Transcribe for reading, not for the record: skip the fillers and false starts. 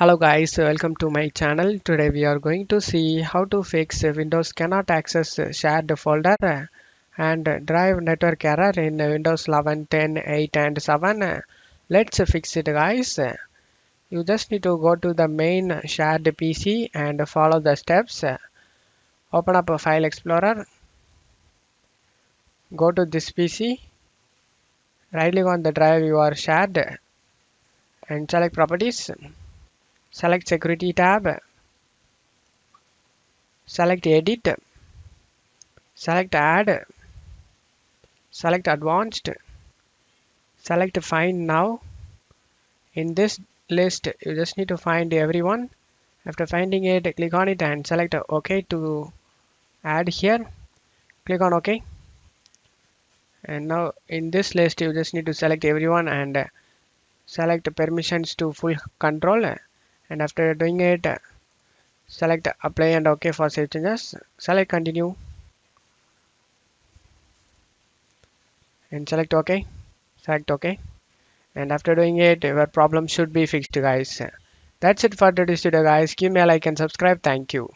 Hello guys, welcome to my channel. Today we are going to see how to fix Windows cannot access shared folder and drive network error in Windows 11, 10, 8 and 7. Let's fix it guys. You just need to go to the main shared PC and follow the steps. Open up a file explorer, go to this PC, right click on the drive you are shared and select properties. Select security tab, select edit, select add, select advanced, select find now. In this list you just need to find everyone. After finding it, click on it and select OK to add here. Click on OK, and now in this list you just need to select everyone and select permissions to full control, and after doing it, select apply and OK for save changes. Select continue and select OK. Select OK, and after doing it your problem should be fixed guys. That's it for today's video guys. Give me a like and subscribe. Thank you.